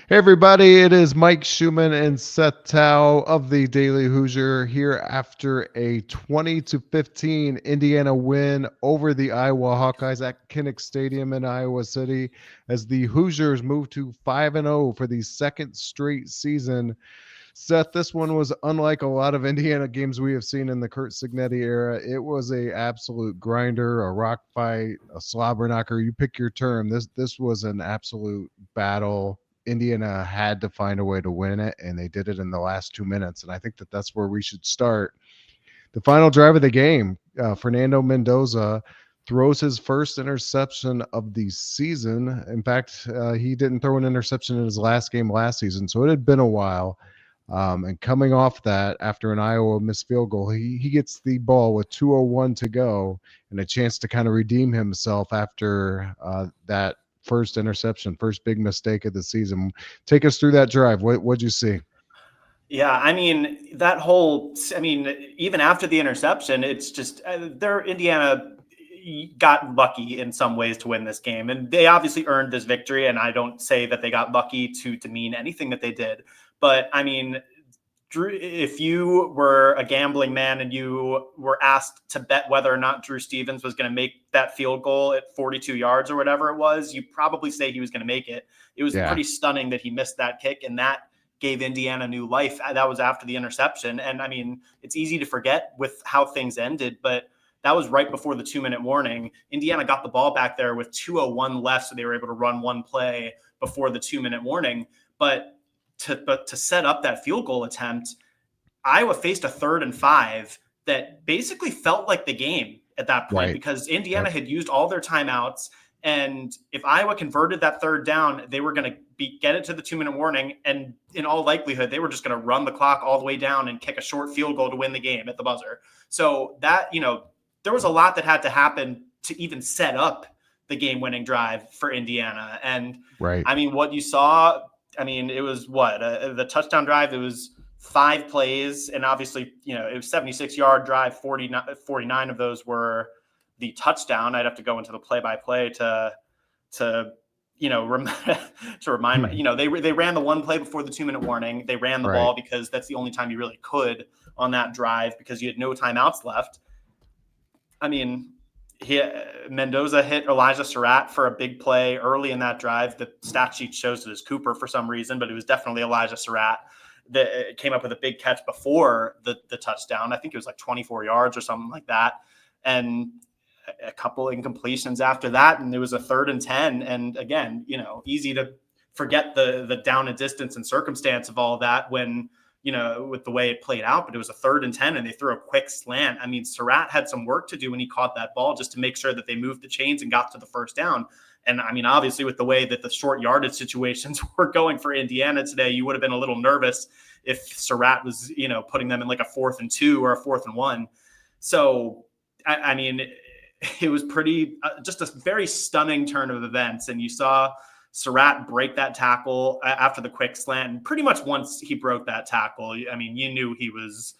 Hey everybody, it is Mike Schuman and Seth Tao of the Daily Hoosier here after a 20-15 Indiana win over the Iowa Hawkeyes at Kinnick Stadium in Iowa City as the Hoosiers move to 5-0 for the second straight season. Seth, this one was unlike a lot of Indiana games we have seen in the Kurt Signetti era. It was a absolute grinder, a rock fight, a slobber knocker. You pick your term. This was an absolute battle. Indiana had to find a way to win it, and they did it in the last 2 minutes. And I think that that's where we should start. The final drive of the game, Fernando Mendoza throws his first interception of the season. In fact, he didn't throw an interception in his last game last season, so it had been a while. And coming off that, after an Iowa missed field goal, he gets the ball with 2:01 to go and a chance to kind of redeem himself after that first interception, first big mistake of the season. Take us through that drive. What'd you see? Yeah, even after the interception, it's just Indiana got lucky in some ways to win this game, and they obviously earned this victory. And I don't say that they got lucky to mean anything that they did, but I mean, Drew, if you were a gambling man and you were asked to bet whether or not Drew Stevens was going to make that field goal at 42 yards or whatever it was, you probably say he was going to make it. It was Yeah. pretty stunning that he missed that kick, and that gave Indiana new life. That was after the interception. And I mean, it's easy to forget with how things ended, but that was right before the 2-minute warning. Indiana got the ball back there with 2:01 left, so they were able to run one play before the 2-minute warning. But to set up that field goal attempt, Iowa faced a 3rd and 5 that basically felt like the game at that point, Right. because Indiana Yep. had used all their timeouts. And if Iowa converted that 3rd down, they were going to get it to the 2-minute warning. And in all likelihood, they were just going to run the clock all the way down and kick a short field goal to win the game at the buzzer. So that, there was a lot that had to happen to even set up the game-winning drive for Indiana. And Right. I mean, what you saw, it was the touchdown drive, it was 5 plays, and obviously, it was 76-yard drive. 49 of those were the touchdown. I'd have to go into the play-by-play to to remind me. They ran the one play before the 2-minute warning. They ran the Right. ball because that's the only time you really could on that drive, because you had no timeouts left. I mean, Mendoza hit Elijah Surratt for a big play early in that drive. The stat sheet shows it as Cooper for some reason, but it was definitely Elijah Surratt that came up with a big catch before the touchdown. I think it was like 24 yards or something like that. And a couple incompletions after that, and it was a 3rd and 10. And again, easy to forget the down and distance and circumstance of all of that when, with the way it played out, but it was a 3rd and 10 and they threw a quick slant. I mean, Surratt had some work to do when he caught that ball, just to make sure that they moved the chains and got to the first down. And I mean, obviously, with the way that the short yardage situations were going for Indiana today, you would have been a little nervous if Surratt was, putting them in like a 4th and 2 or a 4th and 1. So, I mean, it was just a very stunning turn of events. And you saw Surratt break that tackle after the quick slant. And pretty much once he broke that tackle, I mean, you knew he was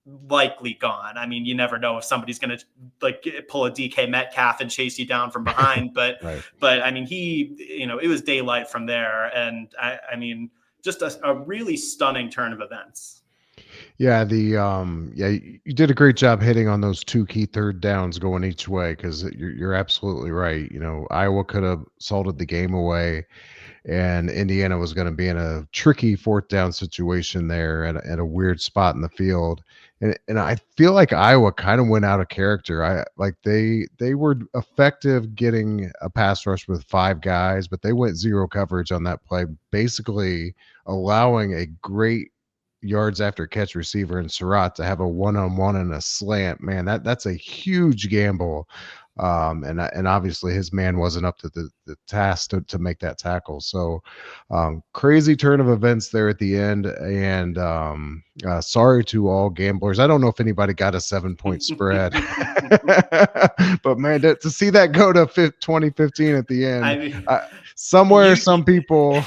likely gone. I mean, you never know if somebody's going to pull a DK Metcalf and chase you down from behind. But Right. I mean, it was daylight from there. And I mean, just a really stunning turn of events. Yeah, you did a great job hitting on those two key third downs going each way because you're absolutely right. Iowa could have salted the game away, and Indiana was going to be in a tricky fourth down situation there at a weird spot in the field. And I feel like Iowa kind of went out of character. I like they were effective getting a pass rush with 5 guys, but they went zero coverage on that play, basically allowing a great yards after catch receiver in Surratt to have a one-on-one and a slant. Man, that's a huge gamble. And obviously his man wasn't up to the task to make that tackle. So crazy turn of events there at the end. And sorry to all gamblers. I don't know if anybody got a 7-point spread, but man, to see that go to 2015 at the end, I mean, somewhere, some people.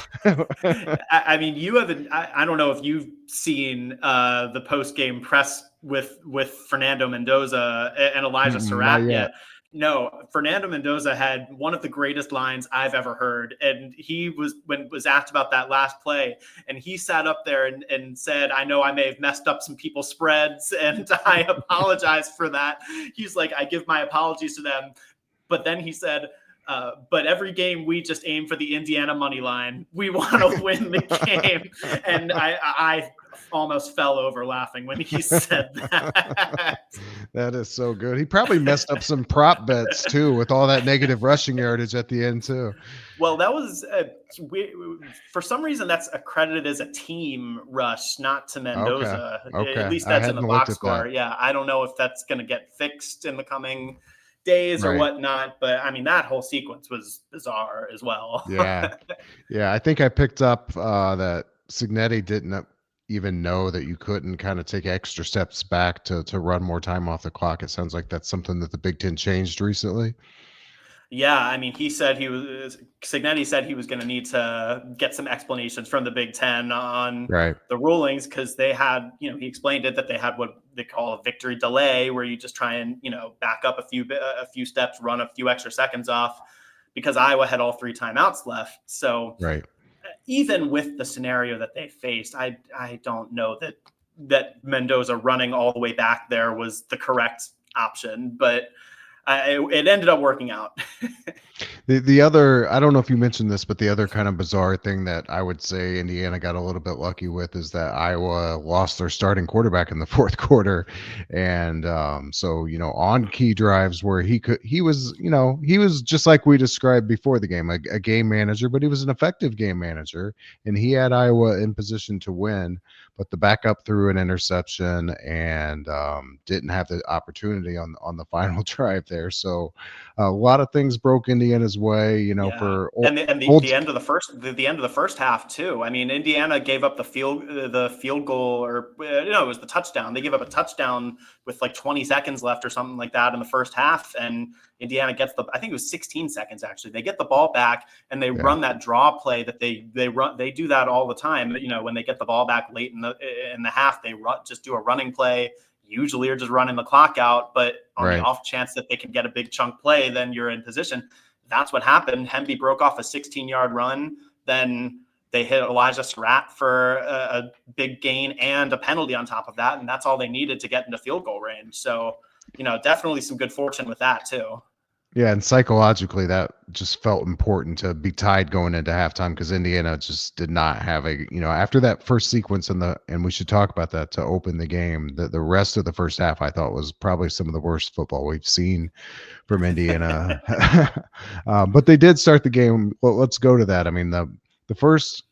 I mean, you haven't. I don't know if you've seen the post game press with Fernando Mendoza and Elijah Not Surratt yet. yet. No, Fernando Mendoza had one of the greatest lines I've ever heard. And he was asked about that last play, and he sat up there and said, I know I may have messed up some people's spreads, and I apologize for that. He's like, I give my apologies to them. But then he said, but every game we just aim for the Indiana money line. We want to win the game. And I almost fell over laughing when he said that. That is so good. He probably messed up some prop bets too with all that negative rushing yardage at the end too. Well, that was for some reason that's accredited as a team rush, not to Okay. Mendoza. Okay. At least I that's in the hadn't looked box at score. that. Yeah, I don't know if that's going to get fixed in the coming days or Right. whatnot, but I mean that whole sequence was bizarre as well. Yeah. Yeah. I think I picked up that Signetti didn't even know that you couldn't kind of take extra steps back to run more time off the clock. It sounds like that's something that the Big Ten changed recently. Yeah, I mean, Signetti said he was going to need to get some explanations from the Big Ten on Right. the rulings because they had, he explained it that they had what they call a victory delay, where you just try and back up a few steps, run a few extra seconds off, because Iowa had all three timeouts left. So Right. even with the scenario that they faced, I don't know that Mendoza running all the way back there was the correct option, but it ended up working out. The other, I don't know if you mentioned this, but the other kind of bizarre thing that I would say Indiana got a little bit lucky with is that Iowa lost their starting quarterback in the fourth quarter. And so, on key drives where he was just like we described before the game, a game manager, but he was an effective game manager, and he had Iowa in position to win. But the backup threw an interception and didn't have the opportunity on the final drive there. So a lot of things broke Indiana's way, Yeah, for and old. the end of the first half too. I mean, Indiana gave up the field goal, or no, it was the touchdown. They gave up a touchdown with like 20 seconds left or something like that in the first half, and Indiana gets I think it was 16 seconds actually. They get the ball back and they run that draw play that they run. They do that all the time. When they get the ball back late in the half, they just do a running play. Usually are just running the clock out, but on the off chance that they can get a big chunk play, then you're in position. That's what happened. Hemby broke off a 16-yard run. Then they hit Elijah Surratt for a big gain and a penalty on top of that, and that's all they needed to get into field goal range. So, definitely some good fortune with that too. Yeah, and psychologically, that just felt important to be tied going into halftime because Indiana just did not have after that first sequence and we should talk about that to open the game. The rest of the first half, I thought, was probably some of the worst football we've seen from Indiana. But they did start the game. Well, let's go to that. I mean, the first,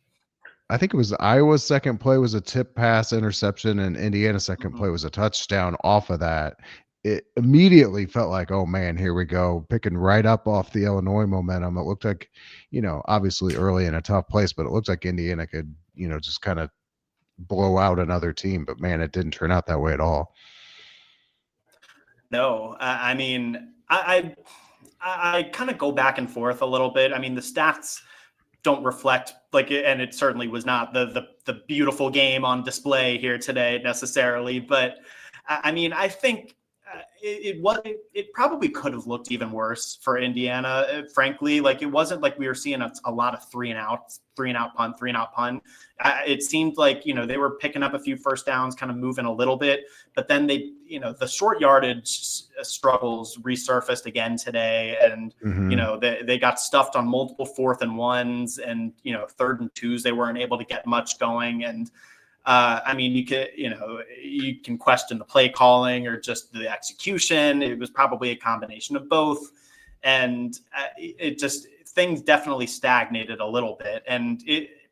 I think it was Iowa's second play was a tip pass interception, and Indiana's second play was a touchdown off of that. It immediately felt like, oh man, here we go, picking right up off the Illinois momentum. It looked like, obviously early in a tough place, but it looked like Indiana could, just kind of blow out another team. But man, it didn't turn out that way at all. No, I mean, I kind of go back and forth a little bit. I mean, the stats don't reflect and it certainly was not the beautiful game on display here today necessarily. But I mean, I think it probably could have looked even worse for Indiana. Frankly, it wasn't like we were seeing a lot of three and out punt. It seemed like, they were picking up a few first downs, kind of moving a little bit, but then the short yardage struggles resurfaced again today. And, they got stuffed on multiple 4th and 1s and, 3rd and 2s. They weren't able to get much going. And, I mean, you can question the play calling or just the execution. It was probably a combination of both. And things definitely stagnated a little bit.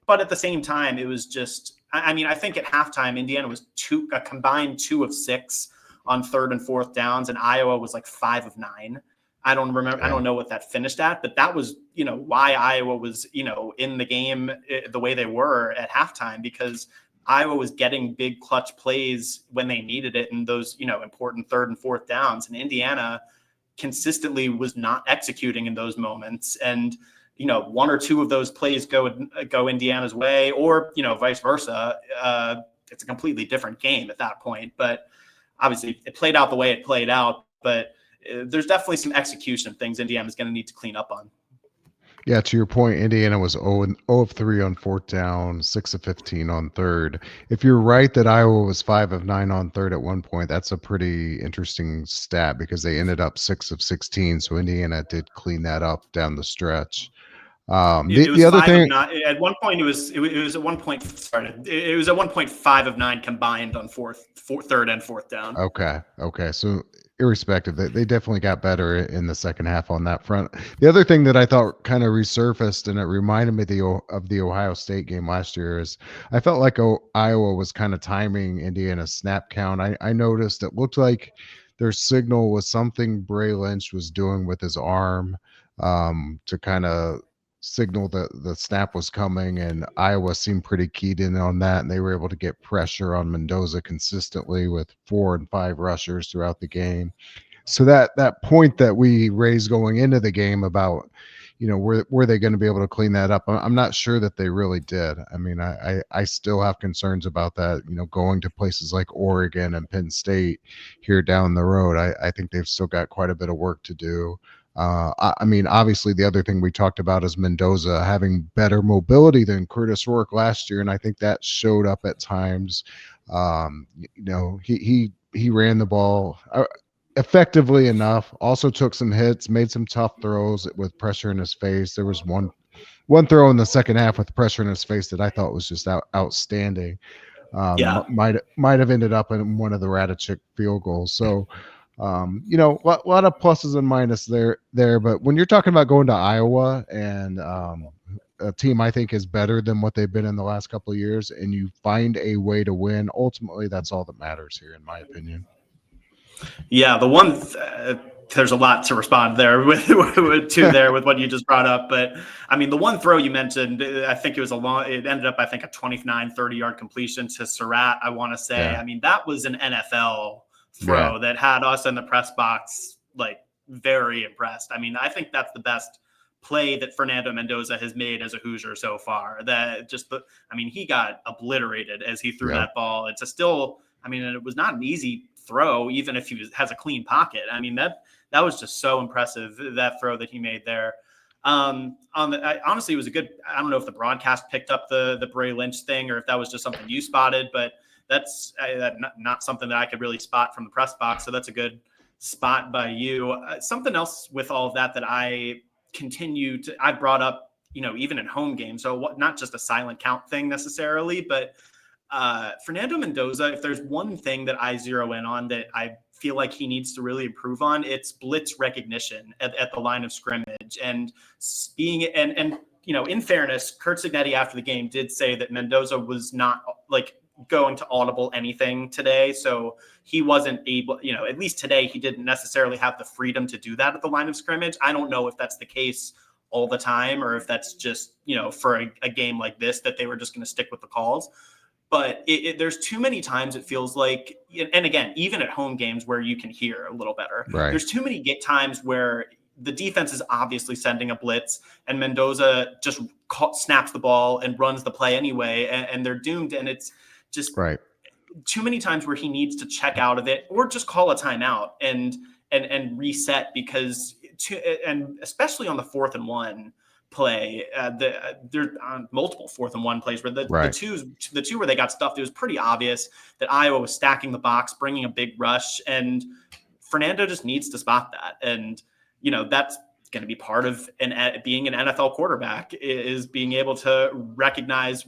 But at the same time, it was just, I mean, I think at halftime, Indiana was a combined 2 of 6 on 3rd and 4th downs, and Iowa was like 5 of 9. I don't remember. Yeah. I don't know what that finished at, but that was, why Iowa was, in the game the way they were at halftime, because Iowa was getting big clutch plays when they needed it in those, important 3rd and 4th downs. And Indiana consistently was not executing in those moments. And, 1 or 2 of those plays go Indiana's way, or, vice versa. It's a completely different game at that point. But obviously it played out the way it played out. But there's definitely some execution things Indiana's going to need to clean up on. Yeah, to your point, Indiana was 0 of 3 on fourth down, 6 of 15 on third. If you're right that Iowa was 5 of 9 on third at one point, that's a pretty interesting stat because they ended up 6 of 16. So Indiana did clean that up down the stretch. It The was other 5 of thing, 9. At one point, it was at one point. Sorry, it was at one point 5 of 9 combined on third and fourth down. okay. So irrespective, they definitely got better in the second half on that front. The other thing that I thought kind of resurfaced and it reminded me of the Ohio State game last year is I felt like Iowa was kind of timing Indiana's snap count. I noticed it looked like their signal was something Bray Lynch was doing with his arm to kind of signal that the snap was coming, and Iowa seemed pretty keyed in on that, and they were able to get pressure on Mendoza consistently with 4 and 5 rushers throughout the game. So that point that we raised going into the game about, were they going to be able to clean that up? I'm not sure that they really did. I mean, I still have concerns about that. Going to places like Oregon and Penn State here down the road, I think they've still got quite a bit of work to do. I mean, obviously, the other thing we talked about is Mendoza having better mobility than Curtis Rourke last year, and I think that showed up at times. He ran the ball effectively enough. Also took some hits, made some tough throws with pressure in his face. There was one throw in the second half with pressure in his face that I thought was just outstanding. Yeah. Might have ended up in one of the Radicek field goals. So, a lot of pluses and minuses there. But when you're talking about going to Iowa and a team I think is better than what they've been in the last couple of years, and you find a way to win, ultimately that's all that matters here, in my opinion. Yeah, there's a lot to respond there with what you just brought up. But I mean, the one throw you mentioned, I think it ended up, I think, a 29, 30-yard completion to Surratt, I want to say. Yeah. I mean, that was an NFL throw that had us in the press box, like, very impressed. I mean, I think that's the best play that Fernando Mendoza has made as a Hoosier so far. He got obliterated as he threw that ball. It was not an easy throw, even if has a clean pocket. I mean, that was just so impressive, that throw that he made there. Honestly, it was a good. I don't know if the broadcast picked up the Bray Lynch thing or if that was just something you spotted, but that's not something that I could really spot from the press box. So that's a good spot by you. Something else with all of that I brought up, even in home games. So not just a silent count thing necessarily, but Fernando Mendoza, if there's one thing that I zero in on that I feel like he needs to really improve on, it's blitz recognition at the line of scrimmage. And in fairness, Kurt Signetti after the game did say that Mendoza was not going to audible anything today. So he wasn't able, at least today, he didn't necessarily have the freedom to do that at the line of scrimmage. I don't know if that's the case all the time or if that's just, for a game like this that they were just going to stick with the calls. But there's too many times it feels like, and again, even at home games where you can hear a little better, there's too many times where the defense is obviously sending a blitz and Mendoza just snaps the ball and runs the play anyway, and they're doomed. And it's just too many times where he needs to check out of it or just call a timeout and reset and especially on the 4th and 1 play, there are multiple 4th and 1 plays where the two where they got stuffed. It was pretty obvious that Iowa was stacking the box, bringing a big rush, and Fernando just needs to spot that. And that's going to be part of being an NFL quarterback, is being able to recognize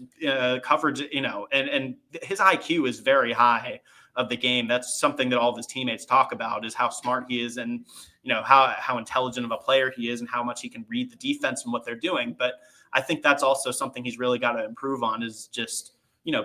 coverage. And his IQ is very high of the game. That's something that all of his teammates talk about, is how smart he is and how intelligent of a player he is and how much he can read the defense and what they're doing. But I think that's also something he's really got to improve on, is just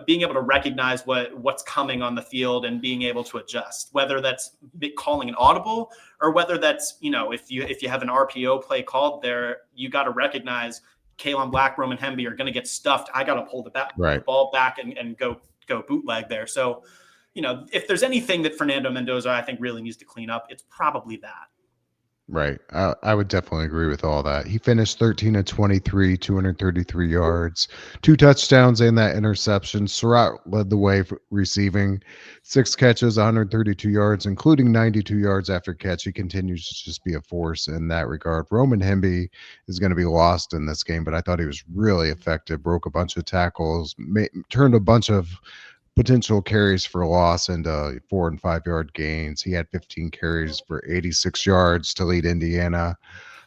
being able to recognize what's coming on the field and being able to adjust, whether that's calling an audible or whether that's if you have an RPO play called there, you got to recognize Kalen Black, Roman Hemby are going to get stuffed. I got to pull the ball back and go bootleg there. So if there's anything that Fernando Mendoza I think really needs to clean up, it's probably that. Right. I would definitely agree with all that. He finished 13 of 23, 233 yards, two touchdowns, and that interception. Surratt led the way for receiving, six catches, 132 yards, including 92 yards after catch. He continues to just be a force in that regard. Roman Hemby is going to be lost in this game, but I thought he was really effective, broke a bunch of tackles, turned a bunch of potential carries for loss and 4 and 5 yard gains. He had 15 carries for 86 yards to lead Indiana.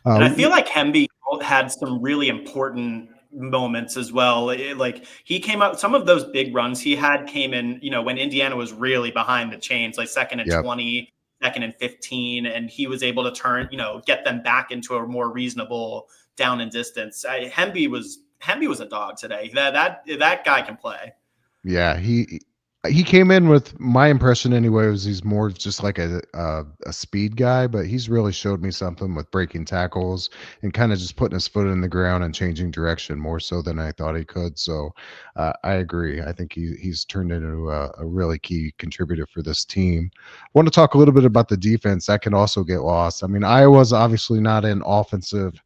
And I Uh, feel like Hemby had some really important moments as well. Like he came up, some of those big runs he had came in, when Indiana was really behind the chains, like second and yep. 20, second and 15, and he was able to turn, get them back into a more reasonable down and distance. Hemby was a dog today. That guy can play. Yeah, he came in with my impression anyway was he's more of just like a speed guy, but he's really showed me something with breaking tackles and kind of just putting his foot in the ground and changing direction more so than I thought he could. So I agree. I think he's turned into a really key contributor for this team. I want to talk a little bit about the defense that can also get lost. I mean, Iowa's obviously not an offensive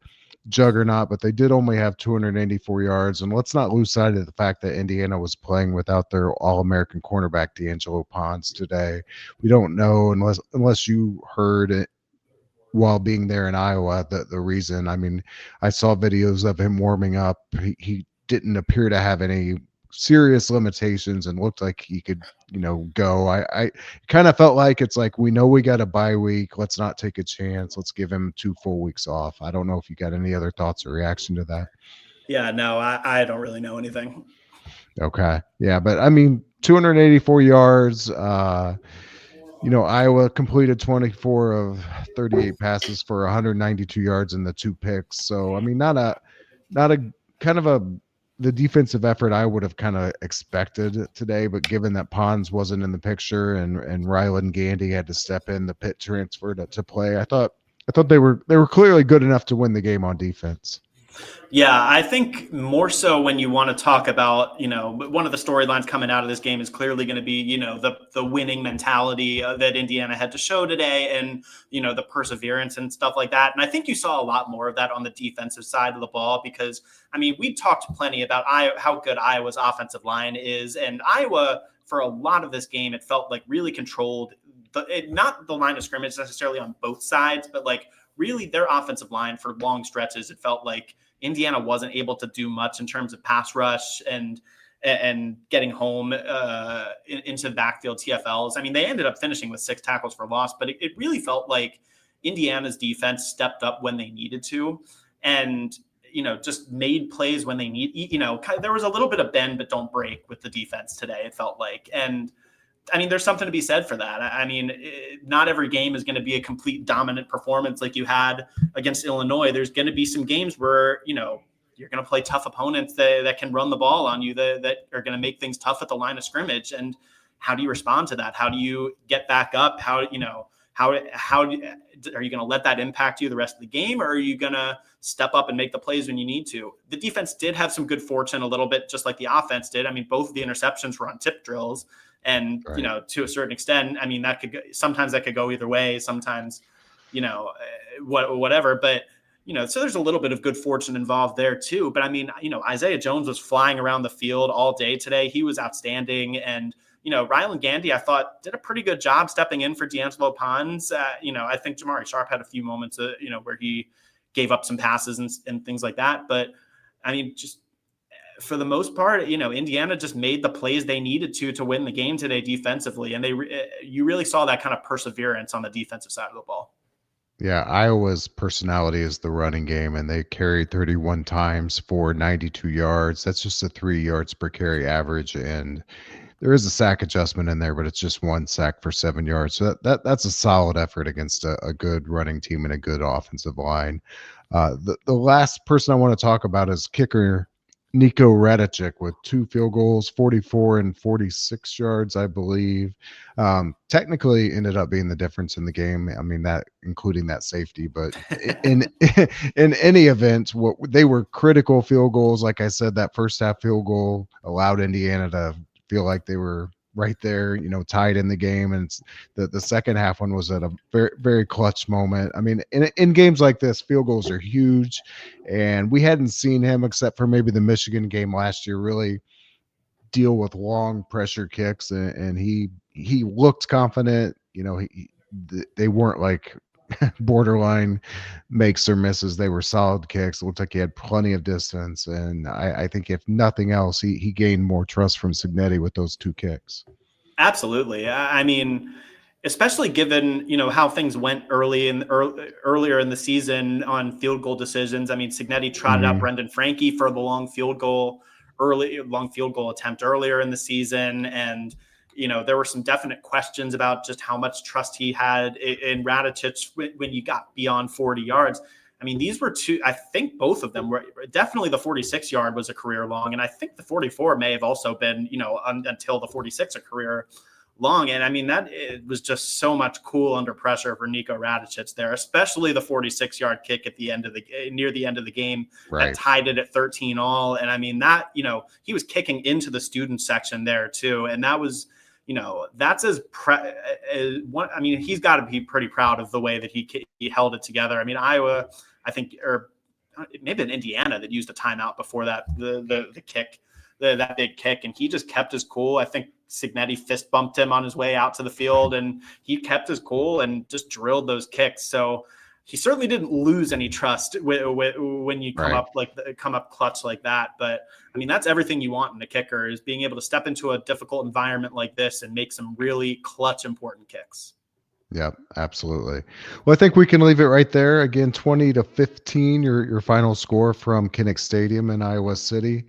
juggernaut, but they did only have 284 yards. And let's not lose sight of the fact that Indiana was playing without their All-American cornerback D'Angelo Ponce today. We don't know unless you heard it while being there in Iowa the reason. I mean, I saw videos of him warming up. He didn't appear to have any serious limitations and looked like he could go. I kind of felt like it's like we know we got a bye week, let's not take a chance, let's give him 2 full weeks off. I don't know if you got any other thoughts or reaction to that. Yeah, no, I don't really know anything. Okay, yeah, but I mean 284 yards. Iowa completed 24 of 38 passes for 192 yards and the two picks. So, I mean, not a kind of the defensive effort I would have kind of expected today, but given that Pons wasn't in the picture and Ryland Gandy had to step in, the Pitt transfer to play, I thought they were clearly good enough to win the game on defense. Yeah, I think more so when you want to talk about, one of the storylines coming out of this game is clearly going to be, the winning mentality that Indiana had to show today and, the perseverance and stuff like that. And I think you saw a lot more of that on the defensive side of the ball because, I mean, we talked plenty about how good Iowa's offensive line is. And Iowa, for a lot of this game, it felt like really controlled, not the line of scrimmage necessarily on both sides, but like really their offensive line for long stretches, it felt like Indiana wasn't able to do much in terms of pass rush and getting home into the backfield TFLs. I mean, they ended up finishing with 6 tackles for loss, but it really felt like Indiana's defense stepped up when they needed to and, just made plays when they need, there was a little bit of bend but don't break with the defense today, it felt like. And I mean, there's something to be said for that. I mean, not every game is going to be a complete dominant performance like you had against Illinois. There's going to be some games where, you're going to play tough opponents that can run the ball on you, that are going to make things tough at the line of scrimmage. And how do you respond to that? How do you get back up? How are you going to let that impact you the rest of the game? Or are you going to step up and make the plays when you need to? The defense did have some good fortune a little bit, just like the offense did. I mean, both of the interceptions were on tip drills. And, Right. to a certain extent, I mean, sometimes that could go either way. Sometimes, whatever. But, so there's a little bit of good fortune involved there too. But I mean, Isaiah Jones was flying around the field all day today. He was outstanding. And, Ryland Gandy, I thought, did a pretty good job stepping in for D'Angelo Pons. I think Jamari Sharp had a few moments, where he gave up some passes and things like that. But I mean, just for the most part, Indiana just made the plays they needed to win the game today defensively. And you really saw that kind of perseverance on the defensive side of the ball. Yeah, Iowa's personality is the running game, and they carried 31 times for 92 yards. That's just a 3 yards per carry average, and there is a sack adjustment in there, but it's just one sack for 7 yards. So that's a solid effort against a good running team and a good offensive line. The last person I want to talk about is kicker Nico Radicic with 2 field goals, 44 and 46 yards, I believe. Technically ended up being the difference in the game. I mean, that including that safety, but in in any event, what they were critical field goals. Like I said, that first half field goal allowed Indiana to feel like they were right there, you know, tied in the game. And it's the second half one was at a very, very clutch moment. I mean, in games like this, field goals are huge, and we hadn't seen him except for maybe the Michigan game last year really deal with long pressure kicks, and he looked confident. You know, they weren't like borderline makes or misses. They were solid kicks. It looked like he had plenty of distance, and I think if nothing else, he gained more trust from Signetti with those two kicks. Absolutely. I mean, especially given, how things went earlier in the season on field goal decisions. I mean, Signetti trotted out Brendan Frankie for the long field goal attempt earlier in the season. And, there were some definite questions about just how much trust he had in Radicic when you got beyond 40 yards. I mean, these were two, I think both of them were definitely the 46 yard was a career long. And I think the 44 may have also been, until the 46 a career long. And I mean, it was just so much cool under pressure for Nico Radicic there, especially the 46-yard kick at the end of near the end of the game that tied it at 13 all. And I mean that, he was kicking into the student section there too. And that was, that's I mean, he's got to be pretty proud of the way that he held it together. I mean, Iowa, I think, or maybe in Indiana that used a timeout before that, the kick, that big kick, and he just kept his cool. I think Signetti fist bumped him on his way out to the field, and he kept his cool and just drilled those kicks. So he certainly didn't lose any trust when you come up clutch like that. But I mean, that's everything you want in a kicker, is being able to step into a difficult environment like this and make some really clutch, important kicks. Yep, absolutely. Well, I think we can leave it right there. Again, 20-15, your final score from Kinnick Stadium in Iowa City.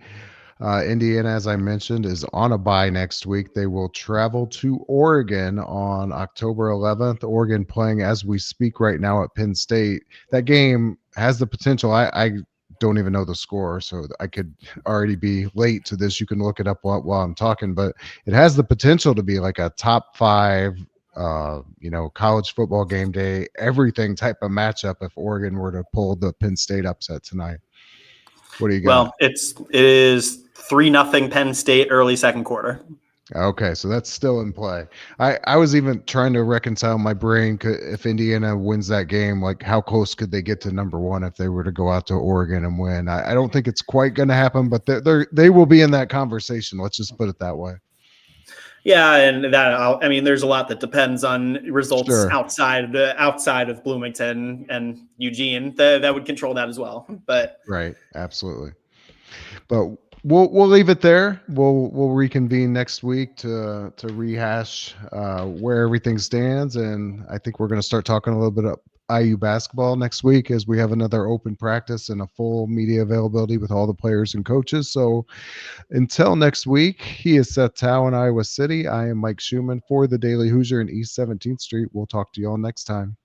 Indiana, as I mentioned, is on a bye next week. They will travel to Oregon on October 11th. Oregon playing as we speak right now at Penn State. That game has the potential. I don't even know the score, so I could already be late to this. You can look it up while I'm talking, but it has the potential to be like a top 5 college football game day, everything type of matchup if Oregon were to pull the Penn State upset tonight. What do you got? Well, it is 3-0 Penn State early second quarter. Okay, so that's still in play. I was even trying to reconcile my brain. If Indiana wins that game, like how close could they get to number 1 if they were to go out to Oregon and win? I don't think it's quite going to happen, but they will be in that conversation. Let's just put it that way. Yeah, and there's a lot that depends on results outside of Bloomington and Eugene that would control that as well. But right, absolutely. But we'll leave it there. We'll reconvene next week to rehash where everything stands, and I think we're going to start talking a little bit of IU basketball next week as we have another open practice and a full media availability with all the players and coaches. So until next week, he is Seth Tao in Iowa City. I am Mike Schuman for the Daily Hoosier in East 17th Street. We'll talk to you all next time.